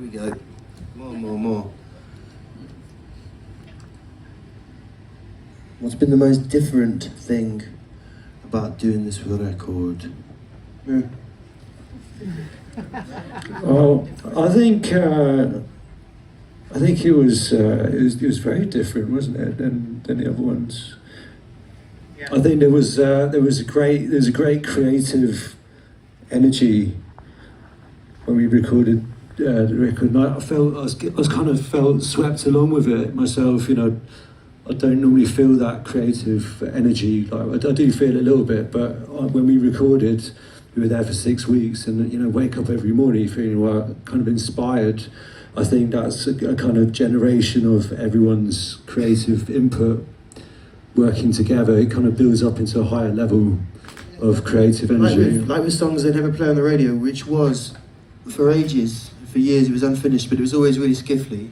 we go. More. What's been the most different thing about doing this with a record? Yeah. Well, I think it was very different, wasn't it, than the other ones. Yeah. I think there was a great creative energy when we recorded the record. And I kind of felt swept along with it myself. You know, I don't normally feel that creative energy. Like I do feel it a little bit, but when we recorded, we were there for 6 weeks, and you know, wake up every morning feeling kind of inspired. I think that's a kind of generation of everyone's creative input working together. It kind of builds up into a higher level of creative energy. Like with songs they never play on the radio, which was for years, it was unfinished, but it was always really skiffly.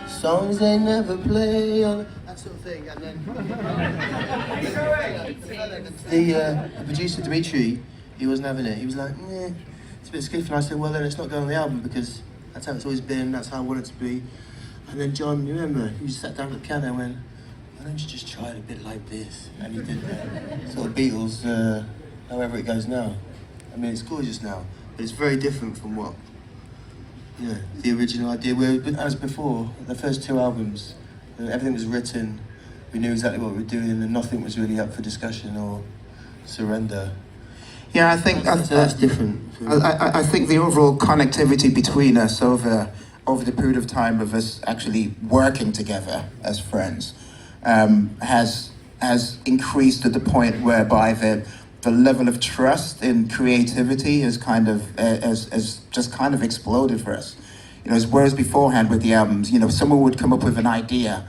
Songs they never play on, that sort of thing, and then the producer Dimitri, he wasn't having it. He was like, it's a bit skiffy. And I said, well then it's not going on the album because that's how it's always been, that's how I want it to be. And then John, you remember, he just sat down at the piano and went, why don't you just try it a bit like this? And he did that. Sort of Beatles, however it goes now. I mean, it's gorgeous now, but it's very different from what the original idea. As before, the first 2 albums, everything was written, we knew exactly what we were doing, and nothing was really up for discussion or surrender. Yeah, I think that's different. I think the overall connectivity between us over the period of time of us actually working together as friends has increased to the point whereby the level of trust in creativity has just kind of exploded for us. You know, whereas beforehand with the albums, you know, someone would come up with an idea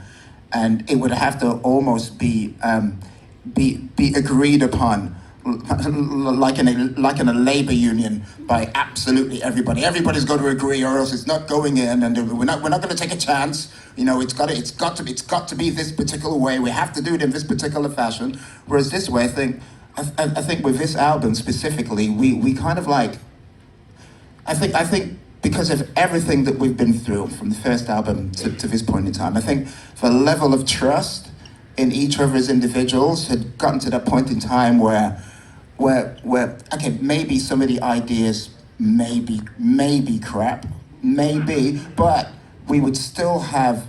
and it would have to almost be agreed upon like in a labor union by absolutely everybody. Everybody's got to agree, or else it's not going in, and we're not going to take a chance. You know, it's got to be this particular way. We have to do it in this particular fashion. Whereas this way, I think with this album specifically, we kind of like, I think because of everything that we've been through from the first album to this point in time, I think the level of trust in each of us individuals had gotten to that point in time where okay, maybe some of the ideas may be crap, maybe, but we would still have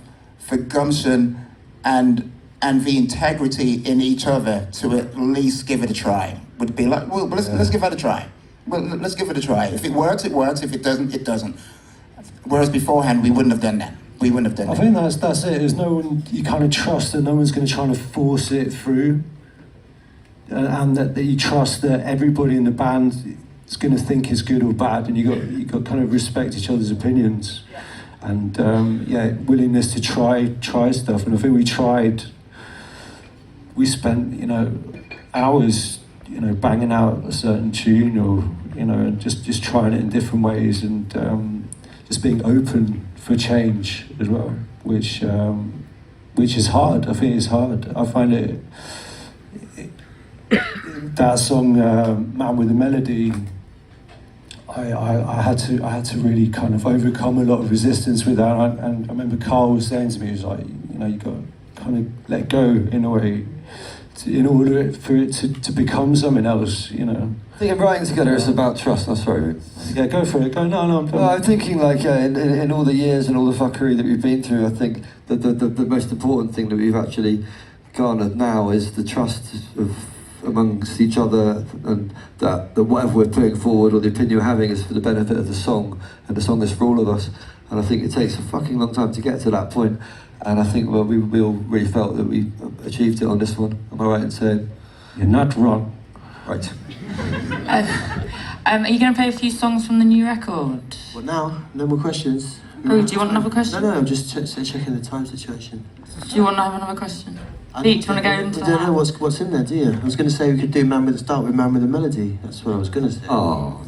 the gumption and the integrity in each other to at least give it a try. Would be like, well, let's give it a try. Well, let's give it a try. If it works, it works. If it doesn't, it doesn't. Whereas beforehand, we wouldn't have done that. We wouldn't have done that. I think that's it. There's no one, you kind of trust that no one's going to try to force it through. And that you trust that everybody in the band is going to think it's good or bad, and you got kind of respect each other's opinions, and willingness to try stuff. And I think we spent hours banging out a certain tune, or and just trying it in different ways, and just being open for change as well, which is hard. I think it's hard. I find it. That song, "Man with a Melody," I had to really kind of overcome a lot of resistance with that. And I remember Carl was saying to me, he was like, you got to kind of let go in a way, in order for it to become something else. I think in writing together it's about trust. I'm sorry. Yeah, go for it. Go. No, I'm thinking like in all the years and all the fuckery that we've been through, I think the most important thing that we've actually garnered now is the trust amongst each other, and that whatever we're putting forward or the opinion we're having is for the benefit of the song, and the song is for all of us. And I think it takes a fucking long time to get to that point, and I think we all really felt that we achieved it on this one. Am I right in saying? You're not wrong. Right. Are you going to play a few songs from the new record? What now? No more questions? Oh, do you want another question? No, I'm just checking the time situation. Do you want to have another question? Pete, do you want to go into that? I don't know what's in there, do you? I was going to say we could do Man with a Melody. That's what I was going to say. Oh.